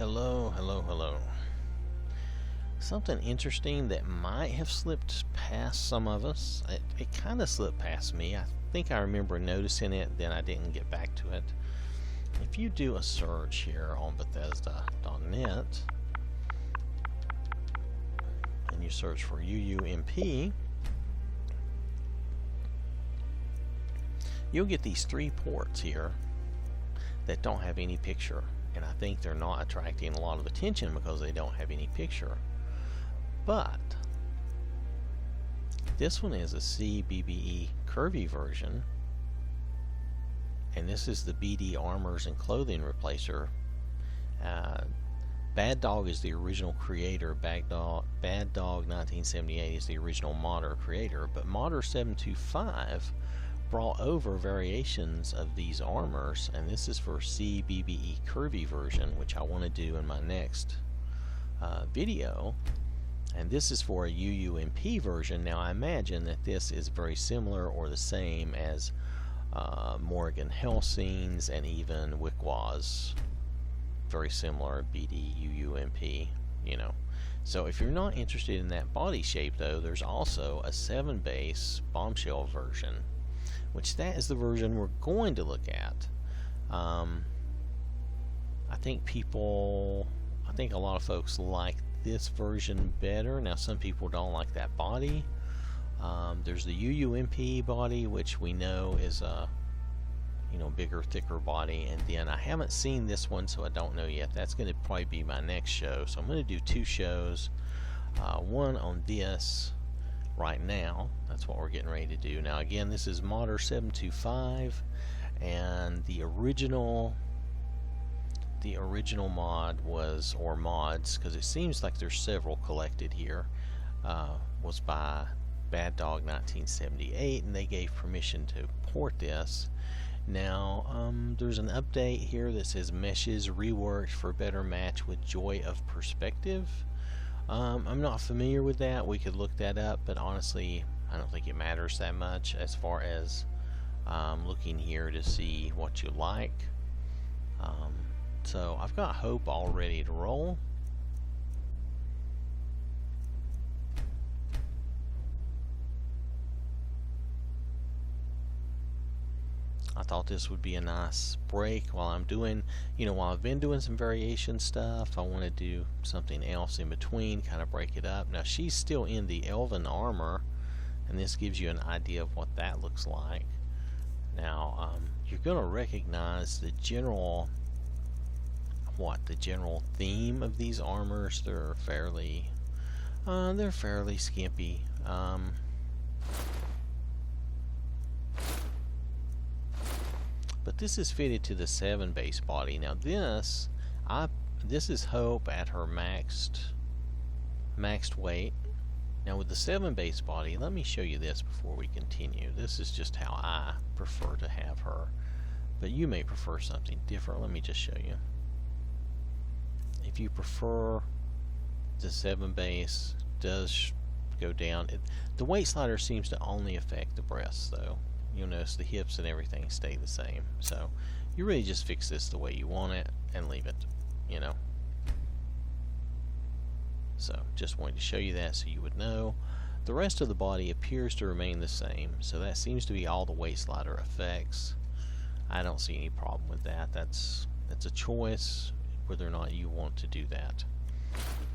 Hello, hello, hello. Something interesting that might have slipped past some of us. It kind of slipped past me. I think I remember noticing it, then I didn't get back to it. If you do a search here on Bethesda.net and you search for UUMP, you'll get these 3 ports here that don't have any picture. And I think they're not attracting a lot of attention because they don't have any picture. But this one is a CBBE curvy version, and this is the BD Armors and Clothing Replacer. Bad Dog is the original creator. Bad Dog 1978 is the original modder creator, but Modder 725 brought over variations of these armors, and this is for CBBE curvy version, which I want to do in my next video. And this is for a UUMP version. Now I imagine that this is very similar or the same as Morgan Helsing's and even Wickwaz. Very similar, BD UUMP, you know. So if you're not interested in that body shape though, there's also a 7 base Bombshell version, which that is the version we're going to look at. I think a lot of folks like this version better. Now some people don't like that body. There's the UUMP body, which we know is a bigger, thicker body, and then I haven't seen this one, so I don't know yet. That's going to probably be my next show. So I'm going to do 2 shows. One on this right now. That's what we're getting ready to do. Now again, this is Modder 725, and the original mod was, or mods, because it seems like there's several collected here, was by Bad Dog 1978, and they gave permission to port this. Now there's an update here that says meshes reworked for better match with Joy of Perspective. I'm not familiar with that. We could look that up, but honestly I don't think it matters that much as far as looking here to see what you like. So I've got Hope all ready to roll. I thought this would be a nice break while I'm doing, while I've been doing some variation stuff. I want to do something else in between, kind of break it up. Now she's still in the Elven Armor, and this gives you an idea of what that looks like. Now you're going to recognize the general theme of these armors. They're fairly skimpy. But this is fitted to the 7 base body. Now this is Hope at her maxed weight. Now with the 7 base body, let me show you this before we continue. This is just how I prefer to have her, but you may prefer something different. Let me just show you. If you prefer the 7 base does go down, the weight slider seems to only affect the breasts though. You'll notice the hips and everything stay the same. So you really just fix this the way you want it and leave it, So just wanted to show you that so you would know. The rest of the body appears to remain the same. So that seems to be all the weight slider effects. I don't see any problem with that. That's a choice whether or not you want to do that.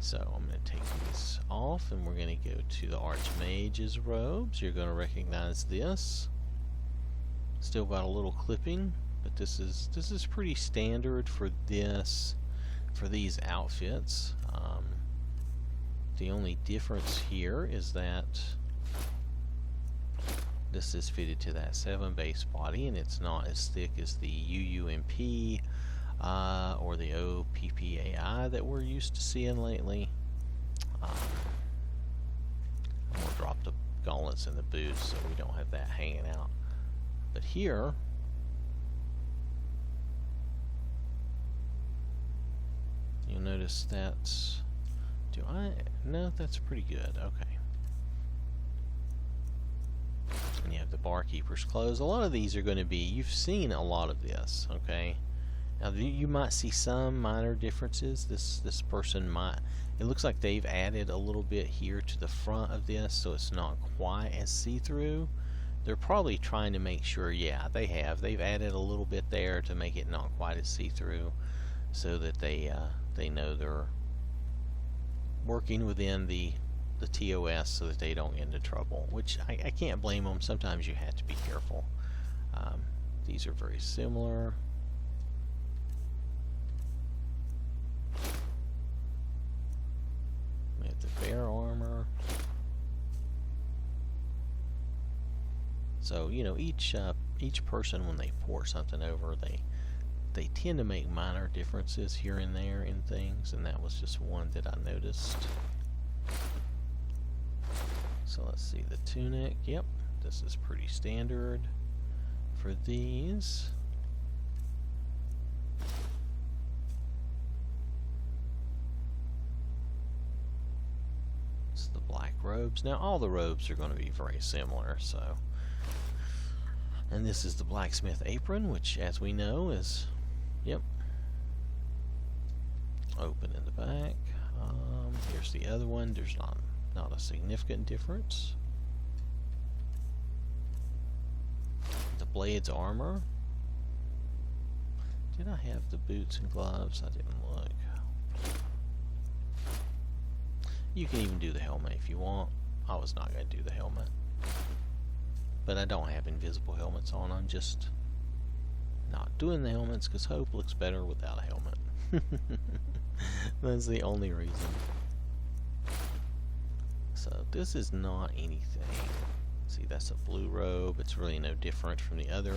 So I'm going to take these off, and we're going to go to the Archmage's robes. You're going to recognize this. Still got a little clipping, but this is pretty standard for these outfits. The only difference here is that this is fitted to that 7 base body, and it's not as thick as the UUMP or the OPPAI that we're used to seeing lately. I'm going to drop the gauntlets and the boots so we don't have that hanging out. But here, you'll notice that's, no, that's pretty good. Okay. And you have the barkeeper's clothes. A lot of these are going to be, you've seen a lot of this, okay? Now you might see some minor differences. This person might. It looks like they've added a little bit here to the front of this, so it's not quite as see-through. They're probably trying to make sure. Yeah, they have. They've added a little bit there to make it not quite as see-through, so that they know they're working within the TOS, so that they don't get into trouble. Which I can't blame them. Sometimes you have to be careful. These are very similar. We have the bear armor. So each person, when they pour something over, they tend to make minor differences here and there in things, and that was just one that I noticed. So let's see, the tunic. Yep, this is pretty standard for these. It's the black robes. Now all the robes are going to be very similar, so. And this is the Blacksmith Apron, which, as we know, is, yep, open in the back. Here's the other one. There's not a significant difference. The Blade's armor. Did I have the boots and gloves? I didn't look. You can even do the helmet if you want. I was not going to do the helmet. But I don't have invisible helmets on. I'm just not doing the helmets because Hope looks better without a helmet. That's the only reason. So this is not anything. See, that's a blue robe. It's really no different from the other.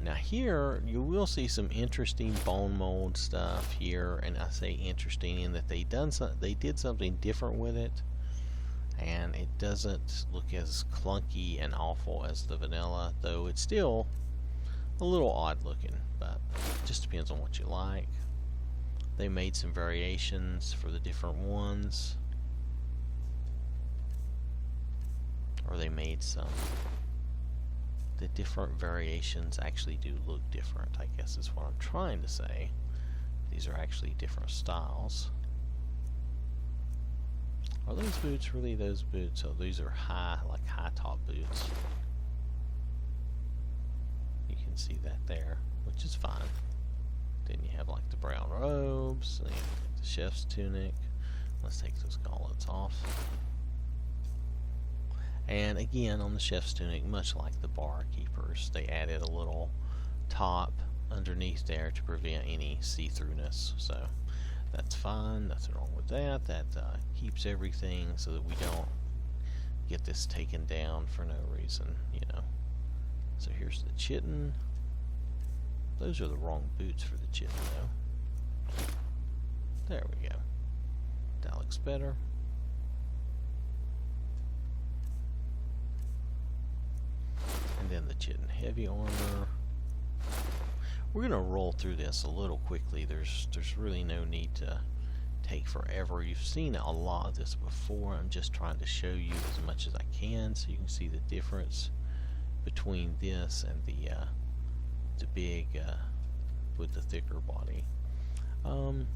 Now here you will see some interesting bone mold stuff here, and I say interesting in that they did something different with it. And it doesn't look as clunky and awful as the vanilla, though it's still a little odd looking, but it just depends on what you like. They made some variations for the different ones, or they made some. The different variations actually do look different, I guess is what I'm trying to say. These are actually different styles. Are those boots really those boots? Oh, these are high top boots. You can see that there, which is fine. Then you have like the brown robes, and you have the chef's tunic. Let's take those gauntlets off. And again, on the chef's tunic, much like the barkeepers, they added a little top underneath there to prevent any see-throughness. So that's fine, nothing wrong with that. That keeps everything so that we don't get this taken down for no reason, So here's the chitin. Those are the wrong boots for the chitin, though. There we go. That looks better. And then the chitin heavy armor. We're going to roll through this a little quickly. There's really no need to take forever. You've seen a lot of this before. I'm just trying to show you as much as I can so you can see the difference between this and the big with the thicker body.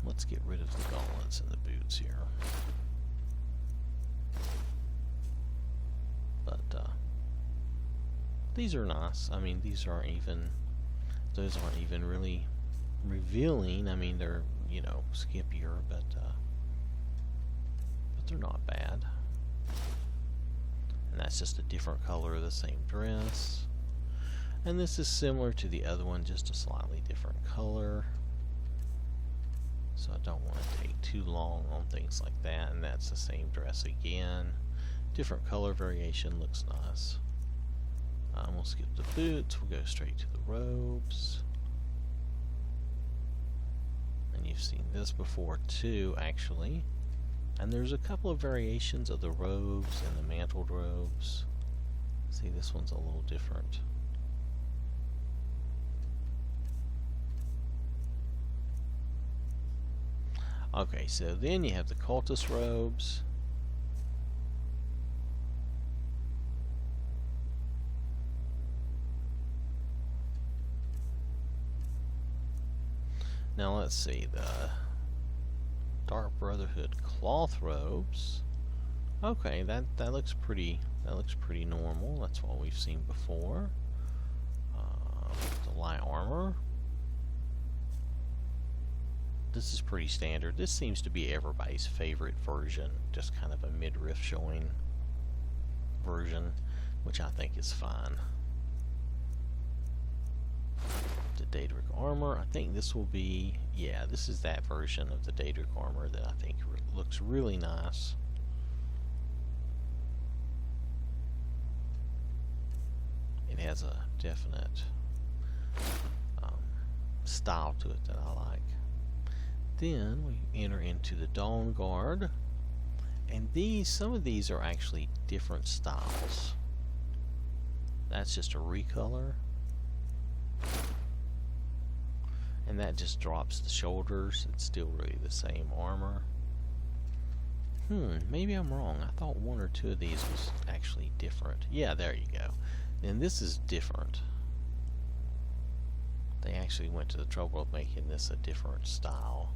Let's get rid of the gauntlets and the boots here. But these are nice. I mean, those aren't even really revealing. I mean, they're, skimpier, but they're not bad. And that's just a different color of the same dress. And this is similar to the other one, just a slightly different color. So I don't want to take too long on things like that. And that's the same dress again. Different color variation, looks nice. We'll skip the boots, we'll go straight to the robes. And you've seen this before too, actually. And there's a couple of variations of the robes and the mantled robes. See, this one's a little different. Okay, so then you have the cultist robes. let's see, the Dark Brotherhood cloth robes. Okay, that looks pretty. That looks pretty normal. That's what we've seen before. The light armor. This is pretty standard. This seems to be everybody's favorite version. Just kind of a midriff showing version, which I think is fine. The Daedric armor. I think this will be, yeah, this is that version of the Daedric armor that I think looks really nice. It has a definite style to it that I like. Then we enter into the Dawn Guard, and some of these are actually different styles. That's just a recolor, and that just drops the shoulders. It's still really the same armor. Maybe I'm wrong. I thought one or two of these was actually different. Yeah, there you go. And this is different. They actually went to the trouble of making this a different style.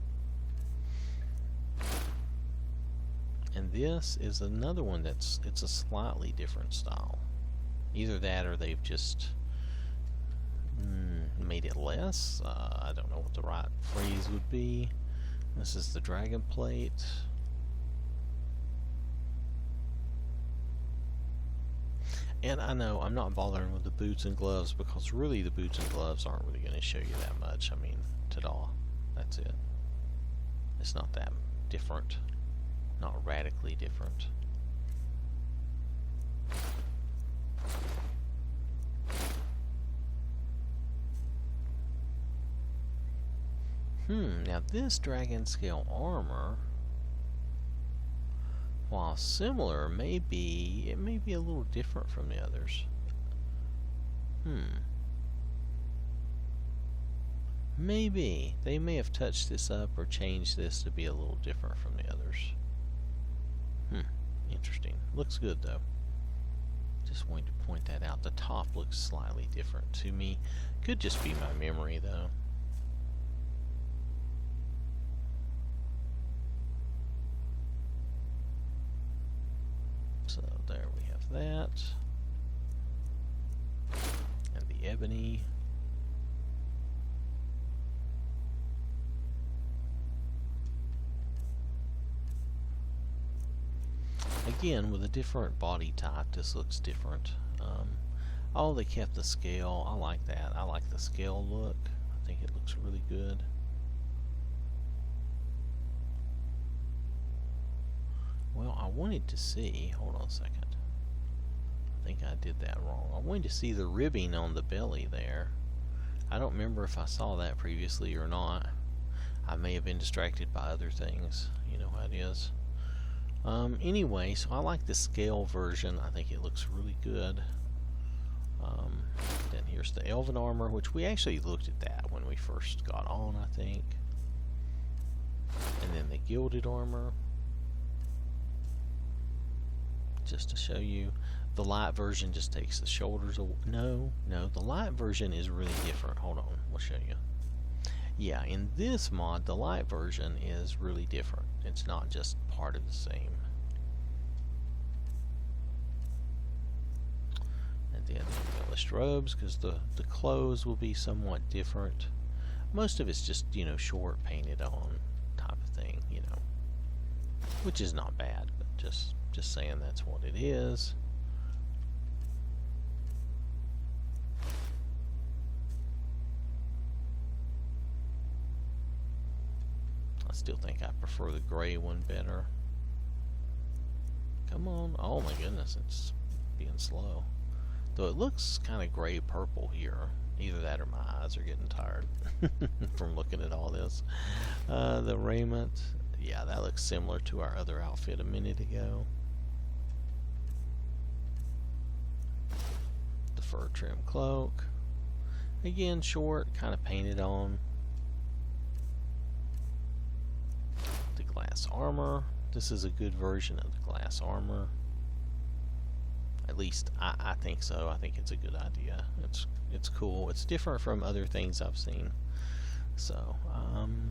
And this is another one it's a slightly different style. Either that or they've just made it less. I don't know what the right phrase would be. This is the dragon plate. And I know I'm not bothering with the boots and gloves because really the boots and gloves aren't really going to show you that much. I mean, ta-da. That's it. It's not that different. Not radically different. Now this dragon scale armor, while similar, it may be a little different from the others. Maybe they may have touched this up or changed this to be a little different from the others. Interesting. Looks good though. Just wanted to point that out. The top looks slightly different to me. Could just be my memory though. So there we have that. And the Ebony. Again, with a different body type, this looks different. Oh, they kept the scale. I like that. I like the scale look. I think it looks really good. Well, I wanted to see, hold on a second. I think I did that wrong. I wanted to see the ribbing on the belly there. I don't remember if I saw that previously or not. I may have been distracted by other things. You know how it is. Anyway, so I like the scale version. I think it looks really good. Then here's the Elven Armor, which we actually looked at that when we first got on, I think. And then the Gilded Armor. Just to show you, the light version just takes the shoulders away. No, the light version is really different. Hold on, we'll show you. Yeah, in this mod, the light version is really different. It's not just part of the same. And then the embellished robes, because the clothes will be somewhat different. Most of it's just, you know, short painted on type of thing, you know. Which is not bad, but just saying that's what it is. I still think I prefer the gray one better. Come on. Oh my goodness, it's being slow. Though it looks kind of gray purple here. Either that or my eyes are getting tired from looking at all this. The raiment, yeah, that looks similar to our other outfit a minute ago. The fur trim cloak. Again, short, kind of painted on. The glass armor. This is a good version of the glass armor. At least I think so. I think it's a good idea. It's cool. It's different from other things I've seen. So,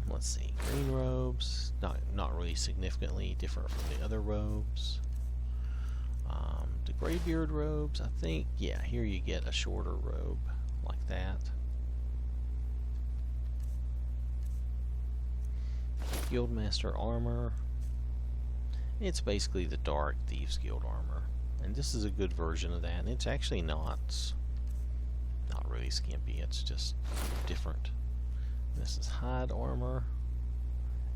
let's see. Green robes, not really significantly different from the other robes. The Graybeard Robes, I think, yeah, here you get a shorter robe like that. Guildmaster Armor. It's basically the Dark Thieves Guild Armor. And this is a good version of that. And it's actually not really skimpy, it's just different. This is Hide Armor.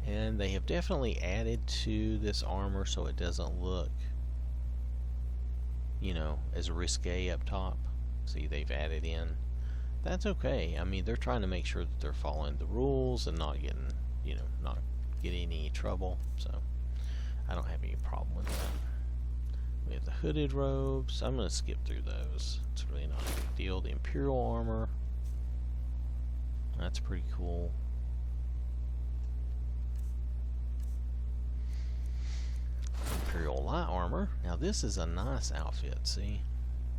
And they have definitely added to this armor so it doesn't look, you know, as risque up top. See, they've added in. That's okay. I mean, they're trying to make sure that they're following the rules and not getting, you know, not getting any trouble. So, I don't have any problem with that. We have the hooded robes. I'm going to skip through those. It's really not a big deal. The Imperial Armor. That's pretty cool. Imperial Light Armor. Now this is a nice outfit, see?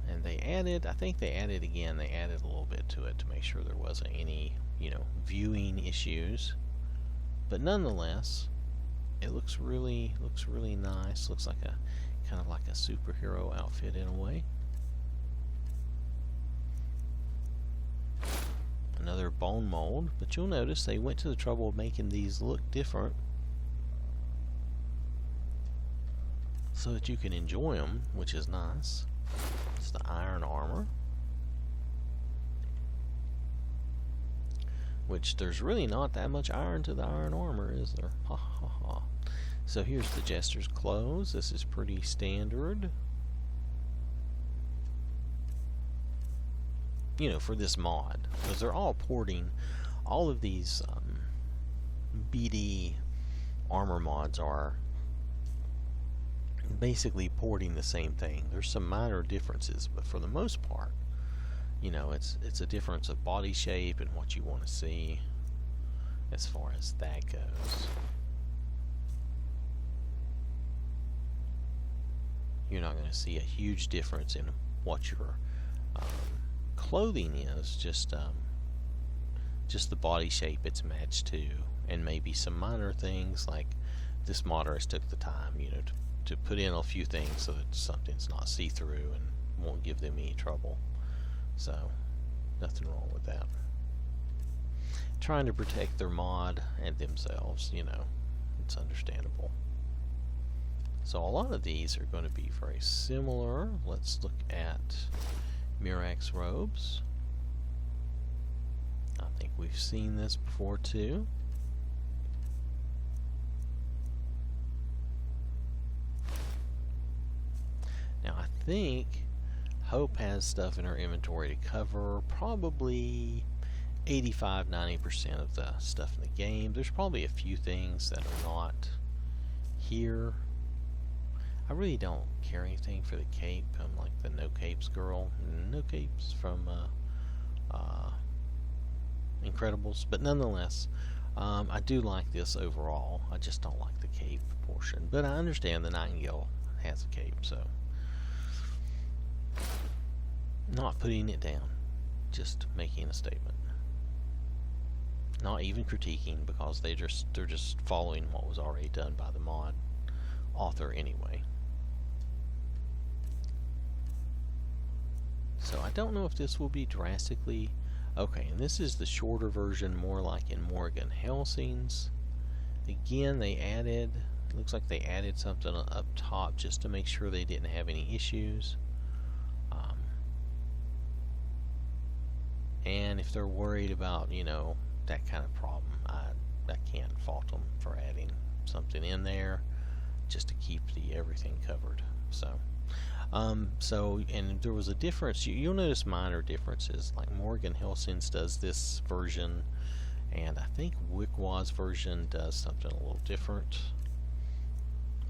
And they added, I think they added again, they added a little bit to it to make sure there wasn't any, you know, viewing issues. But nonetheless, it looks really nice. Looks like a kind of like a superhero outfit in a way. Another bone mold, but you'll notice they went to the trouble of making these look different so that you can enjoy them, which is nice. It's the Iron Armor, which there's really not that much iron to the Iron Armor, is there? Ha ha ha. So here's the Jester's Clothes. This is pretty standard, you know, for this mod, because they're all porting. All of these BD armor mods are basically porting the same thing. There's some minor differences, but for the most part, you know, it's a difference of body shape and what you want to see as far as that goes. You're not going to see a huge difference in what your clothing is, just the body shape it's matched to, and maybe some minor things like this modder has took the time, you know, to put in a few things so that something's not see-through and won't give them any trouble. So, nothing wrong with that. Trying to protect their mod and themselves, you know, it's understandable. So a lot of these are going to be very similar. Let's look at Mirax robes. I think we've seen this before too. Now I think Hope has stuff in her inventory to cover probably 85-90% of the stuff in the game. There's probably a few things that are not here. I really don't care anything for the cape. I'm like the no capes girl. No capes from Incredibles, but nonetheless, I do like this overall. I just don't like the cape portion, but I understand the Nightingale has a cape, so not putting it down, just making a statement. Not even critiquing, because they're just following what was already done by the mod author anyway. So I don't know if this will be drastically okay, and this is the shorter version, more like in Morgan Helsing's. Again, they added, looks like they added something up top just to make sure they didn't have any issues. And if they're worried about, you know, that kind of problem, I can't fault them for adding something in there just to keep everything covered. So and there was a difference. You'll notice minor differences, like Morgan Helsing's does this version, and I think Wickwaw's version does something a little different.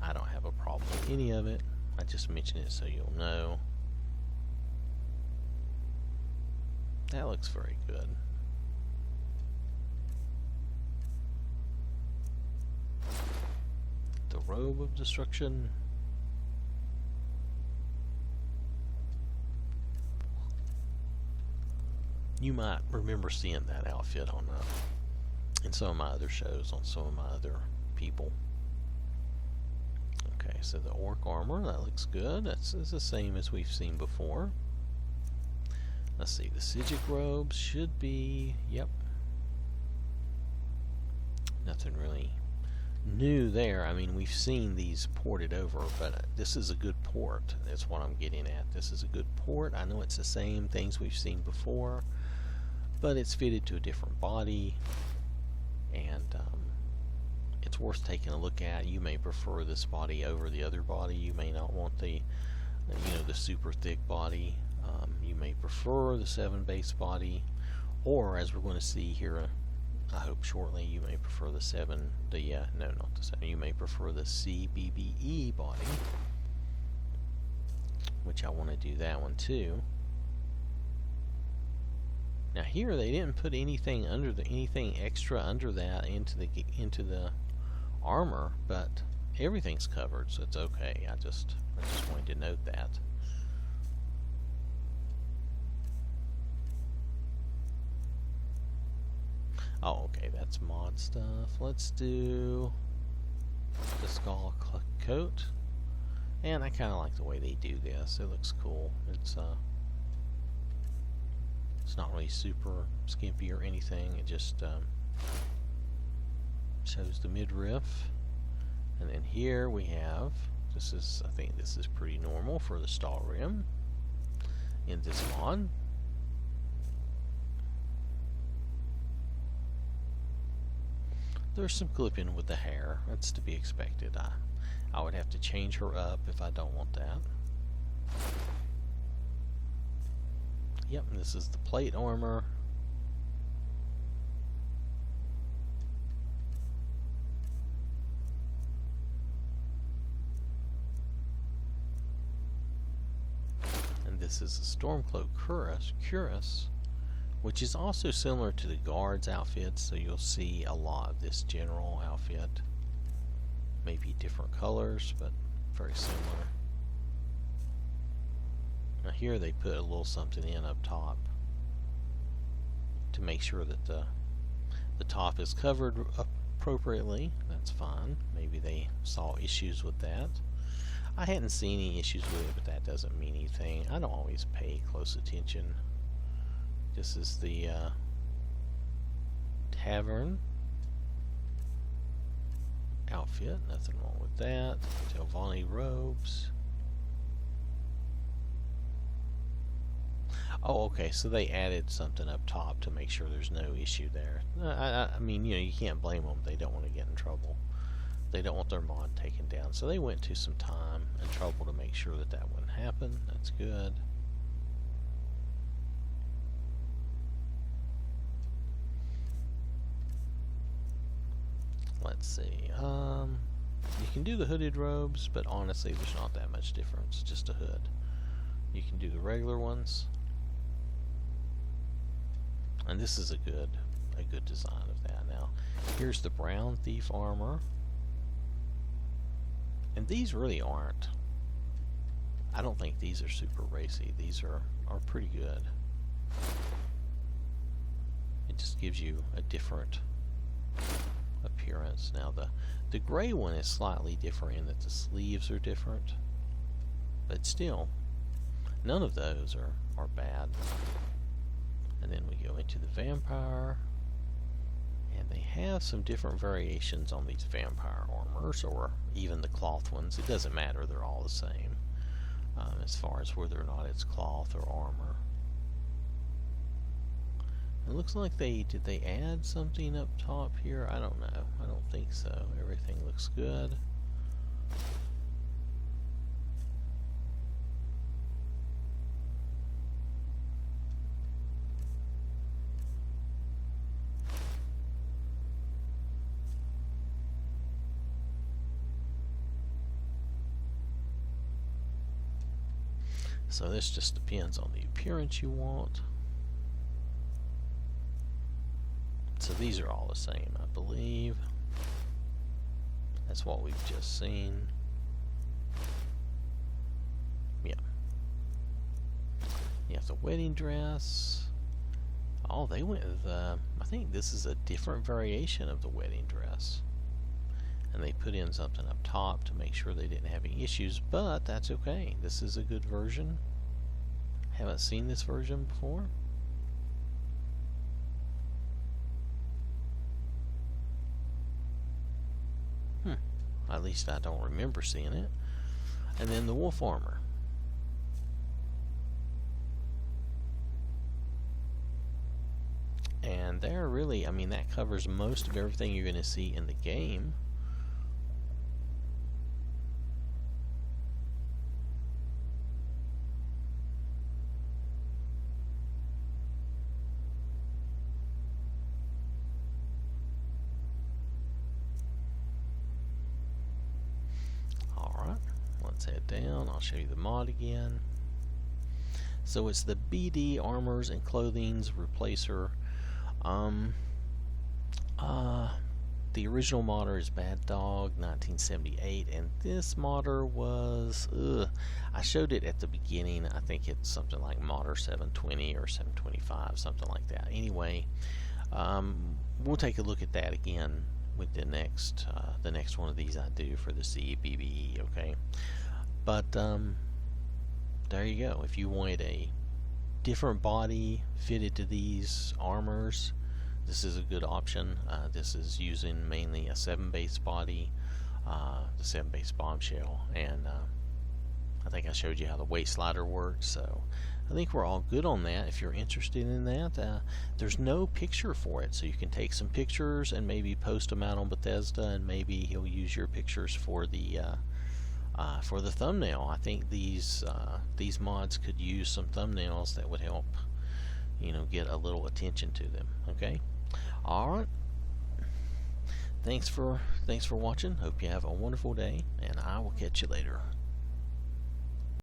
I don't have a problem with any of it. I just mention it so you'll know. That looks very good. The Robe of Destruction. You might remember seeing that outfit on in some of my other shows on some of my other people. Okay, so the Orc Armor, that looks good. That's the same as we've seen before. Let's see, the Sigic Robes should be, yep. Nothing really new there. I mean, we've seen these ported over, but this is a good port. That's what I'm getting at. This is a good port. I know it's the same things we've seen before, but it's fitted to a different body, and it's worth taking a look at. You may prefer this body over the other body. You may not want the, the super thick body. You may prefer the 7 base body, or as we're going to see here, I hope shortly, you may prefer the 7. No, not the 7. You may prefer the CBBE body, which I want to do that one too. Now here they didn't put anything extra under that into the armor, but everything's covered, so it's okay. I just wanted to note that. Oh, okay, that's mod stuff. Let's do the skull coat, and I kind of like the way they do this. It looks cool. It's not really super skimpy or anything. It just shows the midriff. And then here we have, I think this is pretty normal for the stall rim in this mod. There's some clipping with the hair. That's to be expected. I would have to change her up if I don't want that. Yep, and this is the plate armor. And this is the Storm Cloak Cuirass, which is also similar to the guard's outfits, so you'll see a lot of this general outfit. Maybe different colors, but very similar. Now here they put a little something in up top to make sure that the top is covered appropriately. That's fine. Maybe they saw issues with that. I hadn't seen any issues with it, but that doesn't mean anything. I don't always pay close attention. This is the Tavern Outfit. Nothing wrong with that. Elven Robes. Oh, okay, so they added something up top to make sure there's no issue there. I mean, you can't blame them. They don't want to get in trouble. They don't want their mod taken down. So they went to some time and trouble to make sure that that wouldn't happen. That's good. Let's see. You can do the hooded robes, but honestly, there's not that much difference. Just a hood. You can do the regular ones. And this is a good design of that. Now, here's the Brown Thief Armor. And these really aren't. I don't think these are super racy. These are pretty good. It just gives you a different appearance. Now the gray one is slightly different in that the sleeves are different. But still, none of those are bad. And then we go into the vampire, and they have some different variations on these vampire armors, or even the cloth ones. It doesn't matter, they're all the same as far as whether or not it's cloth or armor. It looks like did they add something up top here? I don't know. I don't think so. Everything looks good. So this just depends on the appearance you want. So these are all the same, I believe. That's what we've just seen. Yeah. You have the wedding dress. Oh, they went with, I think this is a different variation of the wedding dress. And they put in something up top to make sure they didn't have any issues, but that's okay. This is a good version. Haven't seen this version before. At least I don't remember seeing it. And then the wolf armor. And there really, I mean, that covers most of everything you're going to see in the game. Let's head down. I'll show you the mod again. So it's the BD Armors and Clothing's Replacer. The original modder is Bad Dog 1978, and this modder was, I showed it at the beginning. I think it's something like modder 720 or 725, something like that. Anyway, we'll take a look at that again with the next one of these I do for the CBBE, okay? But there you go. If you wanted a different body fitted to these armors, this is a good option. This is using mainly a 7-base body, the 7-base Bombshell, and I think I showed you how the weight slider works, so I think we're all good on that. If you're interested in that, there's no picture for it, so you can take some pictures and maybe post them out on Bethesda, and maybe he'll use your pictures for the thumbnail. I think these mods could use some thumbnails that would help, you know, get a little attention to them. Okay, all right. Thanks for watching. Hope you have a wonderful day, and I will catch you later.